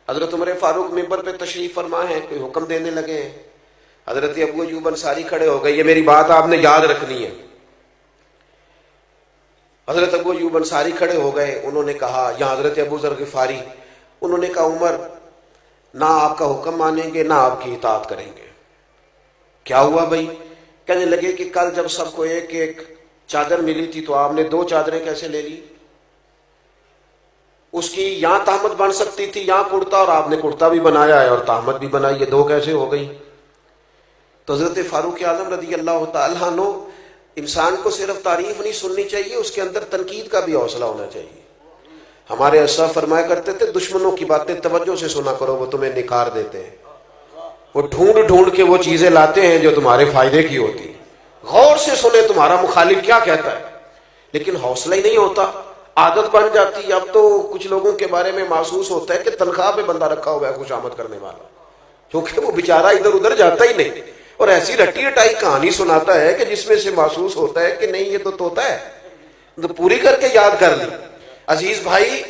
حضرت عمر فاروق ممبر پہ تشریف فرما ہے، کوئی حکم دینے لگے ہیں، حضرت ابو ایوب انصاری کھڑے ہو گئے، یہ میری بات آپ نے یاد رکھنی ہے۔ حضرت ابو ایوب انصاری کھڑے ہو گئے، انہوں نے کہا، یا حضرت ابو ذر غفاری، انہوں نے کہا عمر نہ آپ کا حکم مانیں گے نہ آپ کی اطاعت کریں گے۔ کیا ہوا بھائی؟ کہنے لگے کہ کل جب سب کو ایک ایک چادر ملی تھی تو آپ نے 2 چادریں کیسے لے لی؟ اس کی یہاں تہمت بن سکتی تھی، یہاں کرتا، اور آپ نے کرتا بھی بنایا ہے اور تہمت بھی بنائی ہے، 2 کیسے ہو گئی؟ تو حضرت فاروق اعظم رضی اللہ تعالیٰ عنہ، انسان کو صرف تعریف نہیں سننی چاہیے، اس کے اندر تنقید کا بھی حوصلہ ہونا چاہیے۔ ہمارے اسلاف فرمایا کرتے تھے دشمنوں کی باتیں توجہ سے سنا کرو، وہ تمہیں نکھار دیتے ہیں، وہ ڈھونڈ ڈھونڈ کے وہ چیزیں لاتے ہیں جو تمہارے فائدے کی ہوتی ہیں۔ غور سے سنے تمہارا مخالف کیا کہتا ہے، لیکن حوصلہ ہی نہیں ہوتا، عادت بن جاتی۔ اب تو کچھ لوگوں کے بارے میں محسوس ہوتا ہے کہ تنخواہ پہ بندہ رکھا ہوا ہے خوشامد کرنے والا، کیونکہ وہ بیچارہ ادھر ادھر جاتا ہی نہیں، اور ایسی رٹی رٹائی کہانی سناتا ہے کہ جس میں سے محسوس ہوتا ہے کہ نہیں یہ تو طوطا ہے، تو پوری کر کے یاد کر لی۔ عزیز بھائی،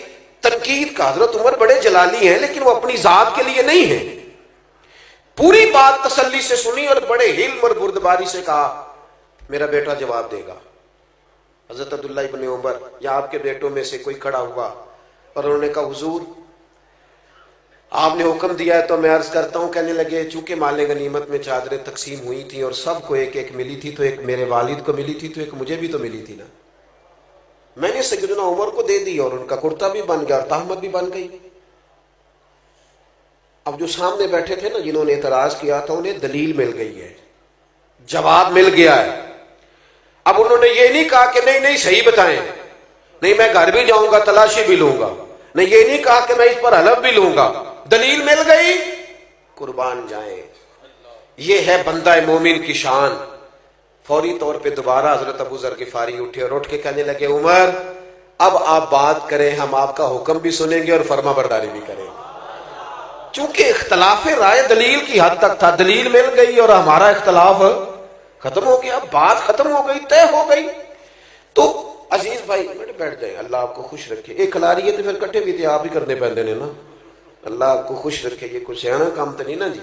تنقید کا حضرت عمر بڑے جلالی ہیں، لیکن وہ اپنی ذات کے لیے نہیں ہیں۔ پوری بات تسلی سے سنی اور بڑے حلم اور بردباری سے کہا میرا بیٹا جواب دے گا۔ حضرت عبداللہ ابن عمر یا آپ کے بیٹوں میں سے کوئی کھڑا ہوا اور انہوں نے کہا حضور آپ نے حکم دیا ہے تو میں عرض کرتا ہوں۔ کہنے لگے چونکہ مال غنیمت میں چادریں تقسیم ہوئی تھیں اور سب کو ایک ایک ملی تھی، تو ایک میرے والد کو ملی تھی تو ایک مجھے بھی تو ملی تھی نا، میں نے سیدنا عمر کو دے دی اور ان کا کرتا بھی بن گیا اور تہمت بھی بن گئی۔ اب جو سامنے بیٹھے تھے نا جنہوں نے اعتراض کیا تھا، انہیں دلیل مل گئی ہے، جواب مل گیا ہے۔ اب انہوں نے یہ نہیں کہا کہ نہیں نہیں صحیح بتائیں، نہیں میں گھر بھی جاؤں گا تلاشی بھی لوں گا، نہیں یہ نہیں کہا کہ میں اس پر حلف بھی لوں گا، دلیل مل گئی، قربان جائیں۔ یہ ہے بندہ مومن کی شان۔ فوری طور پہ دوبارہ حضرت ابو ذر غفاری اٹھے اور اٹھ کے کہنے لگے عمر اب آپ بات کریں، ہم آپ کا حکم بھی سنیں گے اور فرما برداری بھی کریں گے۔ چونکہ اختلاف رائے دلیل کی حد تک تھا، دلیل مل گئی اور ہمارا اختلاف ختم ہو گیا، بات ختم ہو گئی، طے ہو گئی۔ تو عزیز بھائی بیٹھ جائیں، اللہ آپ کو خوش رکھے۔ ایک کھلا رہی ہے تو پھر کٹھے بھی تھے آپ ہی کرنے پہنتے نے نا، اللہ آپ کو خوش رکھے، یہ کچھ ہے نا کام تو نہیں نا جی۔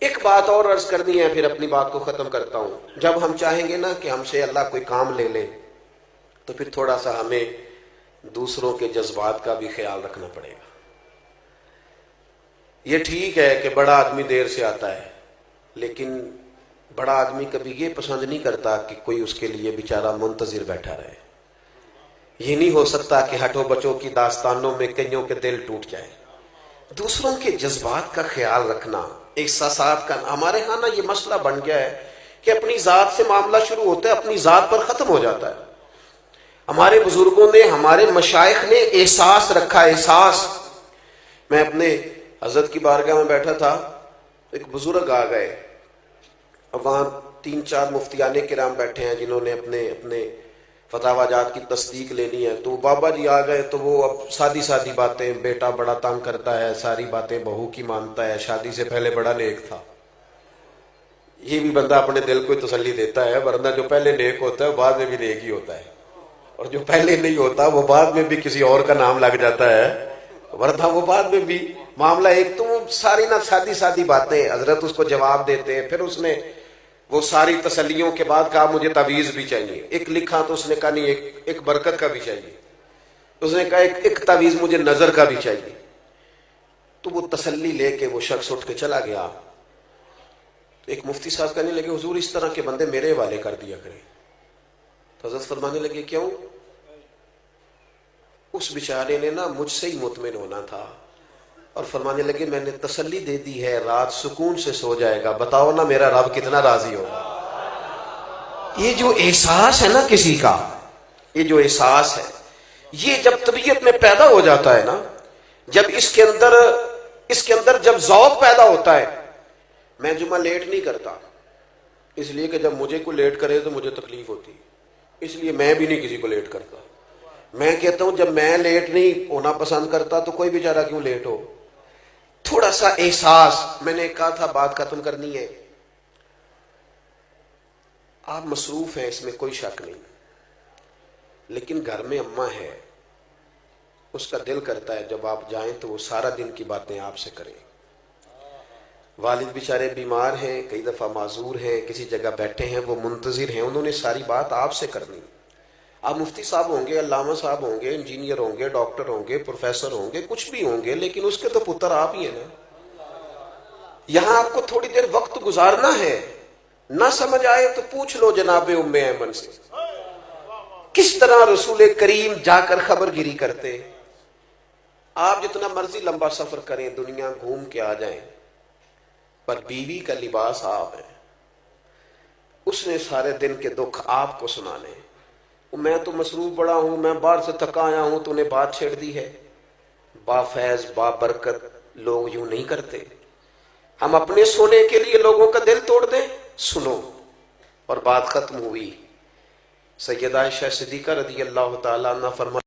ایک بات اور عرض کرنی ہے پھر اپنی بات کو ختم کرتا ہوں۔ جب ہم چاہیں گے نا کہ ہم سے اللہ کوئی کام لے لے تو پھر تھوڑا سا ہمیں دوسروں کے جذبات کا بھی خیال رکھنا پڑے گا۔ یہ ٹھیک ہے کہ بڑا آدمی دیر سے آتا ہے، لیکن بڑا آدمی کبھی یہ پسند نہیں کرتا کہ کوئی اس کے لیے بیچارہ منتظر بیٹھا رہے۔ یہ نہیں ہو سکتا کہ ہٹو بچوں کی داستانوں میں کئیوں کے دل ٹوٹ جائے۔ دوسروں کے جذبات کا خیال رکھنا، احساسات کا، ہمارے ہاں نا یہ مسئلہ بن گیا ہے کہ اپنی ذات سے معاملہ شروع ہوتا ہے، اپنی ذات پر ختم ہو جاتا ہے۔ ہمارے بزرگوں نے، ہمارے مشائخ نے احساس رکھا، احساس۔ میں اپنے حضرت کی بارگاہ میں بیٹھا تھا، ایک بزرگ آ گئے، اب وہاں 3-4 مفتیان کرام بیٹھے ہیں جنہوں نے اپنے فتاوی جات کی تصدیق لینی ہے، تو بابا جی آ گئے تو وہ اب سادی سادی باتیں، بیٹا بڑا تنگ کرتا ہے، ساری باتیں بہو کی مانتا ہے، شادی سے پہلے بڑا نیک تھا۔ یہ بھی بندہ اپنے دل کو تسلی دیتا ہے، ورنہ جو پہلے نیک ہوتا ہے بعد میں بھی نیک ہی ہوتا ہے، اور جو پہلے نہیں ہوتا وہ بعد میں بھی کسی اور کا نام لگ جاتا ہے، ورنہ وہ بعد میں بھی معاملہ ایک۔ تو وہ ساری نہ سادی سادی باتیں، حضرت اس کو جواب دیتے ہیں۔ پھر اس نے وہ ساری تسلیوں کے بعد کہا مجھے تعویذ بھی چاہیے۔ ایک لکھا تو اس نے کہا نہیں ایک برکت کا بھی چاہیے، اس نے کہا ایک تعویذ مجھے نظر کا بھی چاہیے۔ تو وہ تسلی لے کے وہ شخص اٹھ کے چلا گیا۔ ایک مفتی صاحب کہنے لگے حضور اس طرح کے بندے میرے حوالے کر دیا کریں۔ تو حضرت فرمانے لگے کیوں؟ اس بیچارے نے نا مجھ سے ہی مطمئن ہونا تھا، اور فرمانے لگے میں نے تسلی دے دی ہے، رات سکون سے سو جائے گا، بتاؤ نا میرا رب کتنا راضی ہوگا۔ یہ جو احساس ہے نا کسی کا، یہ جو احساس ہے، یہ جب طبیعت میں پیدا ہو جاتا ہے نا، جب اس کے اندر جب ذوق پیدا ہوتا ہے۔ میں جمعہ لیٹ نہیں کرتا، اس لیے کہ جب مجھے کوئی لیٹ کرے تو مجھے تکلیف ہوتی ہے، اس لیے میں بھی نہیں کسی کو لیٹ کرتا۔ میں کہتا ہوں جب میں لیٹ نہیں ہونا پسند کرتا تو کوئی بیچارہ کیوں لیٹ ہو۔ تھوڑا سا احساس، میں نے کہا تھا بات ختم کرنی ہے، آپ مصروف ہیں اس میں کوئی شک نہیں، لیکن گھر میں اماں ہے، اس کا دل کرتا ہے جب آپ جائیں تو وہ سارا دن کی باتیں آپ سے کریں. والد بیچارے بیمار ہیں، کئی دفعہ معذور ہیں، کسی جگہ بیٹھے ہیں، وہ منتظر ہیں، انہوں نے ساری بات آپ سے کرنی. آپ مفتی صاحب ہوں گے، علامہ صاحب ہوں گے، انجینئر ہوں گے، ڈاکٹر ہوں گے، پروفیسر ہوں گے، کچھ بھی ہوں گے، لیکن اس کے تو پتر آپ ہی ہیں نا. یہاں آپ کو تھوڑی دیر وقت گزارنا ہے. نہ سمجھ آئے تو پوچھ لو جناب ام ایمن سے کس طرح رسول کریم جا کر خبر گیری کرتے. آپ جتنا مرضی لمبا سفر کریں، دنیا گھوم کے آ جائیں، پر بیوی کا لباس آپ ہے. اس نے سارے دن کے دکھ آپ کو سنانے. میں تو مصروف بڑا ہوں، میں باہر سے تھکا آیا ہوں، تو نے بات چھیڑ دی ہے. با فیض با برکت لوگ یوں نہیں کرتے. ہم اپنے سونے کے لیے لوگوں کا دل توڑ دیں. سنو، اور بات ختم ہوئی. سیدہ عائشہ صدیقہ رضی اللہ تعالیٰ عنہ فرماتی